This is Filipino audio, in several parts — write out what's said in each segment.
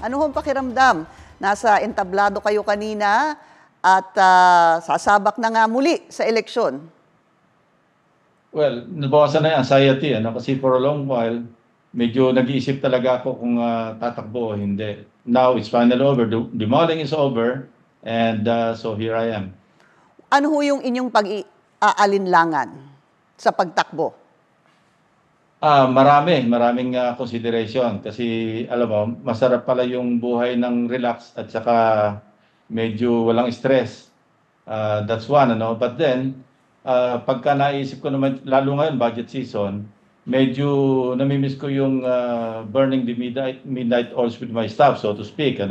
Ano hong pakiramdam? Nasa entablado kayo kanina at sasabak na nga muli sa eleksyon. Well, nabawasan na yung anxiety, kasi for a long while, medyo nag-iisip talaga ako kung tatakbo o hindi. Now, it's finally over. The mulling is over, and so here I am. Ano ho yung inyong pag-aalinlangan sa pagtakbo? Maraming consideration kasi alam mo, masarap pala yung buhay ng relax at saka medyo walang stress. That's one, But then, pagka naisip ko naman, lalo ngayon, budget season, medyo namimiss ko yung burning the midnight oils with my staff, so to speak,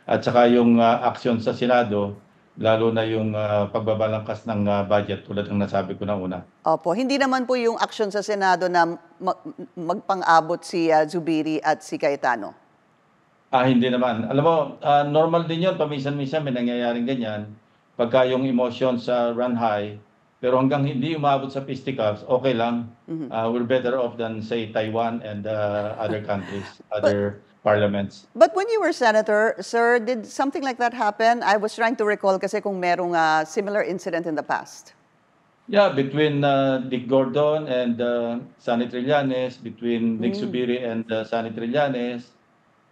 At saka yung action sa Senado, lalo na yung pagbabalangkas ng budget tulad ng nasabi ko na una. Opo, hindi naman po yung aksyon sa Senado na magpang-abot si Zubiri at si Cayetano. Hindi naman. Alam mo, normal din yun. Paminsan-minsan may nangyayaring ganyan. Pagka yung emotions run high, pero hanggang hindi umabot sa fisticuffs, okay lang. We're better off than, say, Taiwan and other countries, other parliaments. But when you were senator, sir, did something like that happen? I was trying to recall kasi kung merong similar incident in the past. Yeah, between Dick Gordon and Sonny Trillanes, between Nick Zubiri and Sonny Trillanes,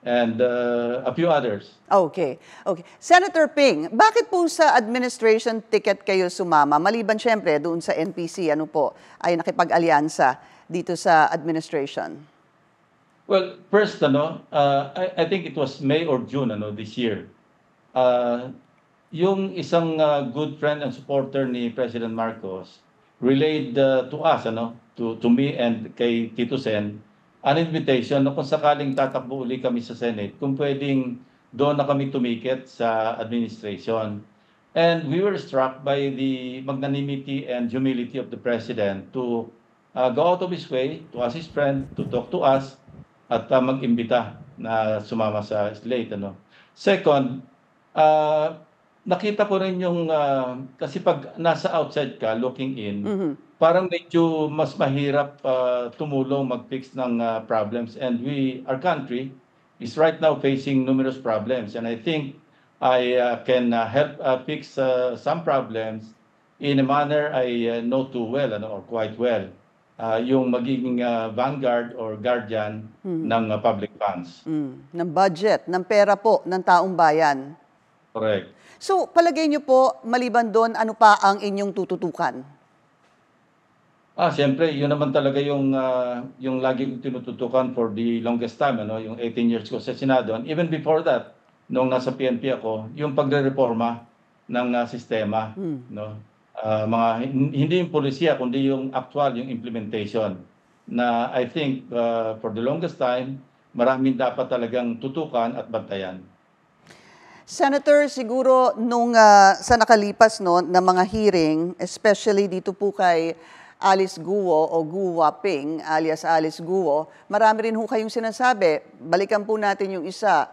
and a few others. Okay. Senator Ping, bakit po sa administration ticket kayo sumama? Maliban syempre doon sa NPC, ano po, ay nakipag-alyansa dito sa administration? Well, first, I think it was May or June, this year. Yung isang good friend and supporter ni President Marcos relayed to us, to me and kay Tito Sen, an invitation na kung sakaling tatakbo uli kami sa Senate, kung pwedeng doon na kami tumikit sa administration. And we were struck by the magnanimity and humility of the President to go out of his way to ask his friend to talk to us at mag-imbita na sumama sa slate. Second, nakita ko rin yung, kasi pag nasa outside ka, looking in, parang medyo mas mahirap tumulong mag-fix ng problems. And our country is right now facing numerous problems. And I think I can help fix some problems in a manner I know too well, or quite well. Yung magiging vanguard or guardian ng public funds. Ng budget, ng pera po ng taong bayan. Correct. So, palagay niyo po, maliban doon, ano pa ang inyong tututukan? Siyempre, yun naman talaga yung lagi kong tinututukan for the longest time, yung 18 years ko sa Senado. And even before that, nung nasa PNP ako, yung pagre-reforma ng sistema, hindi yung polisiya, kundi yung actual, yung implementation. Na I think for the longest time, maraming dapat talagang tutukan at bantayan. Senator, siguro nung sa nakalipas na mga hearing, especially dito po kay Alice Guo o Guo Ping, alias Alice Guo, marami rin ho kayong sinasabi. Balikan po natin yung isa.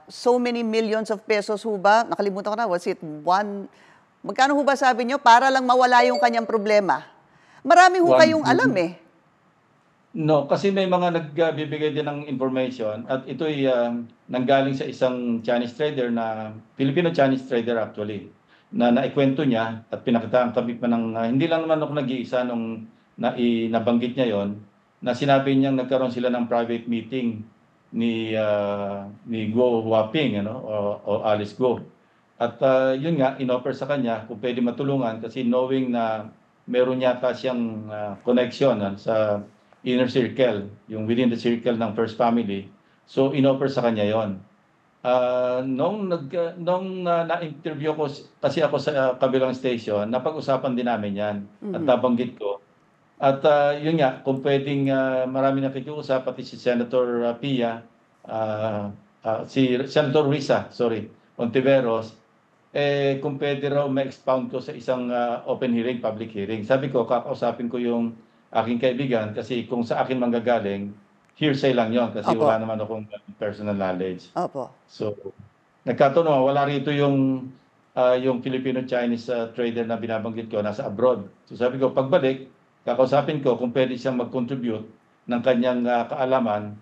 So many millions of pesos ho ba? Nakalimutan ko na, was it magkano ho ba sabi nyo? Para lang mawala yung kanyang problema. Marami ho kayong alam eh. No, kasi may mga nagbibigay din ng information at ito'y nanggaling sa isang Chinese trader Filipino-Chinese trader actually, na naikwento niya at pinakitaan kami pa ng, hindi lang naman ako nag-iisa nung nabanggit niya yon, na sinabi niyang nagkaroon sila ng private meeting ni Guo Huaping, o Alice Guo. At yun nga, inoffer sa kanya kung pwede matulungan kasi knowing na meron yata siyang connection sa inner circle, yung within the circle ng First Family. So, inoffer sa kanya yon. Nung na-interview ko, kasi ako sa kabilang station, napag-usapan din namin yan at nabanggit ko. At yun nga, kung pwedeng marami nakikiusap, pati si Senator Pia, si Senator Risa, Ontiveros, kung pwede raw ma-expound ko sa isang open hearing, public hearing. Sabi ko, kakausapin ko yung aking kaibigan kasi kung sa akin manggagaling, hearsay lang yon kasi wala naman akong personal knowledge. Opo. So, nagkataon wala rito yung Filipino-Chinese trader na binabanggit ko, nasa abroad. So sabi ko, pagbalik, kakausapin ko kung pwede siyang mag-contribute ng kanyang kaalaman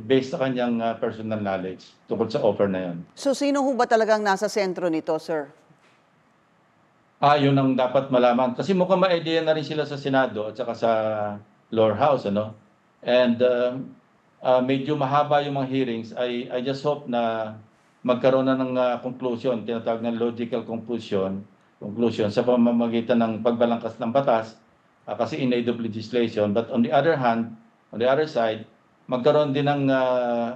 based sa kanyang personal knowledge tungkol sa offer na yon. So sino ho ba talagang nasa sentro nito, sir? Yun ang dapat malaman. Kasi mukhang ma-idea na rin sila sa Senado at saka sa lower house, ano? And medyo mahaba yung mga hearings. I just hope na magkaroon na ng conclusion, tinatawag na logical conclusion sa pamamagitan ng pagbalangkas ng batas kasi in aid of legislation. But on the other hand, on the other side, magkaroon din ng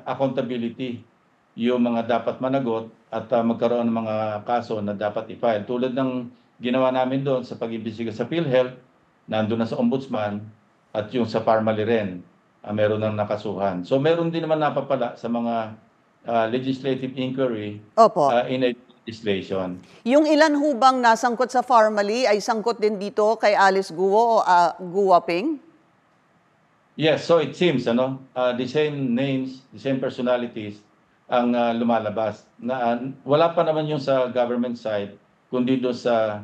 accountability yung mga dapat managot at magkaroon ng mga kaso na dapat i-file. Tulad ng ginawa namin doon sa pag-imbestiga sa PhilHealth, nandun na sa Ombudsman, at yung sa Parmali rin, meron ng nakasuhan. So meron din naman napapala sa mga legislative inquiry Opo. in a legislation. Yung ilan ho bang nasangkot sa Farmally ay sangkot din dito kay Alice Guo o Guo Ping? Yes, so it seems the same names, the same personalities ang lumalabas. Wala pa naman yung sa government side, kundi doon sa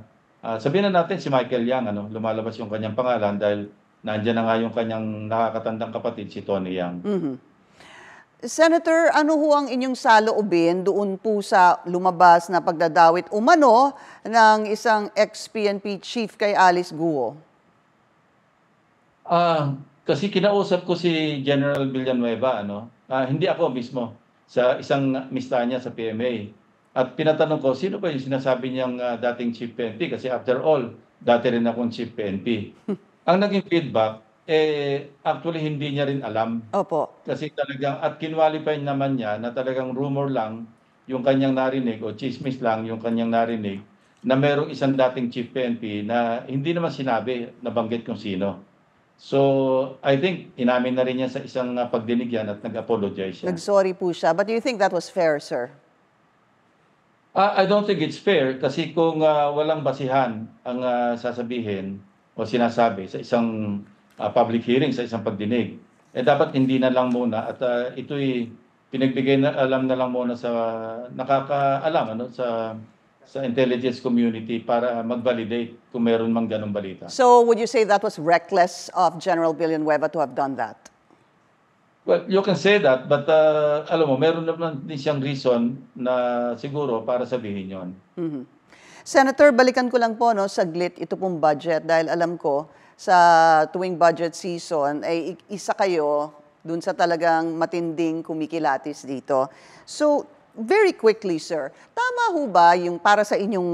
sabihin na natin si Michael Yang, lumalabas yung kanyang pangalan dahil nandiyan na nga yung kanyang nakakatandang kapatid si Tony Yang. Senator, ano ho ang inyong saloobin doon po sa lumabas na pagdadawit umano ng isang ex-PNP chief kay Alice Guo? Kasi kinausap ko si General Villanueva, hindi ako mismo, sa isang mista niya sa PMA. At pinatanong ko, sino ba yung sinasabi niyang dating chief PNP? Kasi after all, dati rin akong chief PNP. Ang naging feedback, actually hindi niya rin alam. Opo. Kasi talagang, at kinwalify naman niya na talagang rumor lang yung kanyang narinig o chismis lang yung kanyang narinig na merong isang dating chief PNP na hindi naman sinabi, nabanggit kung sino. So, I think inamin na rin niya sa isang pagdinig yan at nag-apologize siya. Nag-sorry po siya. But do you think that was fair, sir? I don't think it's fair kasi kung walang basihan ang sasabihin o sinasabi sa isang public hearing, sa isang pagdinig, dapat hindi na lang muna at ito'y pinagbigay na alam na lang muna sa nakakaalam sa intelligence community para mag-validate kung meron mang ganong balita. So would you say that was reckless of General Villanueva to have done that? Well, you can say that, but alam mo, meron naman din siyang reason na siguro para sabihin yon. Senator, balikan ko lang po saglit ito pong budget dahil alam ko sa tuwing budget season ay isa kayo dun sa talagang matinding kumikilatis dito. So, very quickly, sir, tama ho ba yung para sa inyong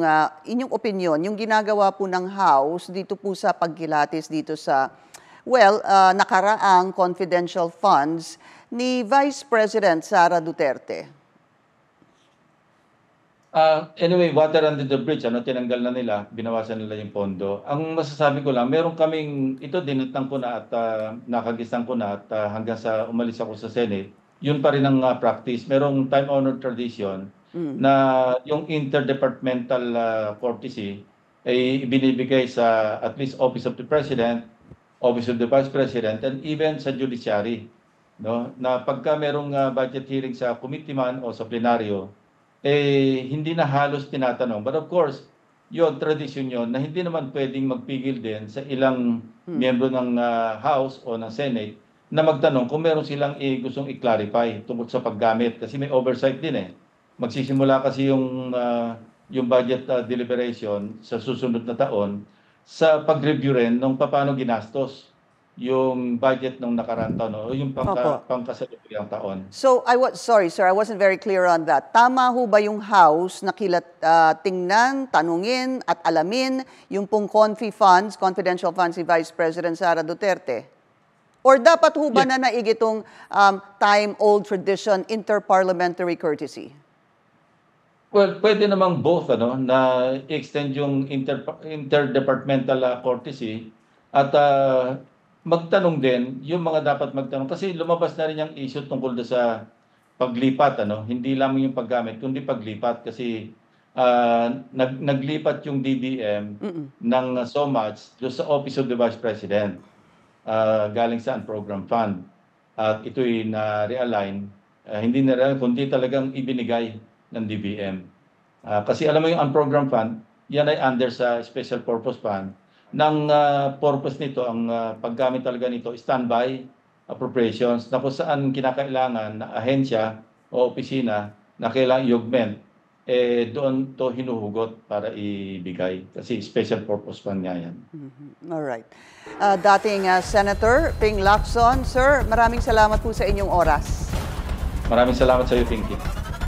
opinion, yung ginagawa po ng House dito po sa pagkilatis dito sa nakaraang confidential funds ni Vice President Sara Duterte? Anyway, water under the bridge, tinanggal na nila, binawasan nila yung pondo. Ang masasabi ko lang, meron kaming, ito dinatang ko na at nakagisang ko na at hanggang sa umalis ako sa Senate, yun pa rin ang practice. Merong time-honored tradition na yung interdepartmental courtesy ay ibinibigay sa at least Office of the President, Office of the Vice President, and even sa Judiciary. Na pagka merong budget hearing sa committee man o sa plenaryo, hindi na halos tinatanong. But of course, yun, tradisyon yun, na hindi naman pwedeng magpigil din sa ilang miyembro ng House o ng Senate na magtanong kung meron silang gustong i-clarify tungkol sa paggamit. Kasi may oversight din Magsisimula kasi yung budget deliberation sa susunod na taon sa pag-review rin ng paano ginastos yung budget ng nakarang taon o yung pangkasalukuyang taon. So, sorry sir, I wasn't very clear on that. Tama ho ba yung House na tingnan, tanungin at alamin yung pong confidential funds ni Vice President Sara Duterte? Or dapat ho ba na naig itong time-old tradition, interparliamentary courtesy? Well, pwede namang both, na extend yung interdepartmental courtesy at magtanong din yung mga dapat magtanong. Kasi lumabas na rin yung issue tungkol sa paglipat, hindi lamang yung paggamit, kundi paglipat. Kasi naglipat yung DBM ng so much doon sa Office of the Vice President, galing sa Program Fund. At ito'y na-realign, hindi na-realign, kundi talagang ibinigay ng DBM. Kasi alam mo yung unprogrammed fund, yan ay under sa special purpose fund. Nang purpose nito, ang paggamit talaga nito, standby appropriations na kung saan kinakailangan na ahensya o opisina na kailangan i-augment, doon to hinuhugot para ibigay. Kasi special purpose fund nga yan. Alright. Dating Senator Ping Lacson, sir, maraming salamat po sa inyong oras. Maraming salamat sa iyo, Pinky.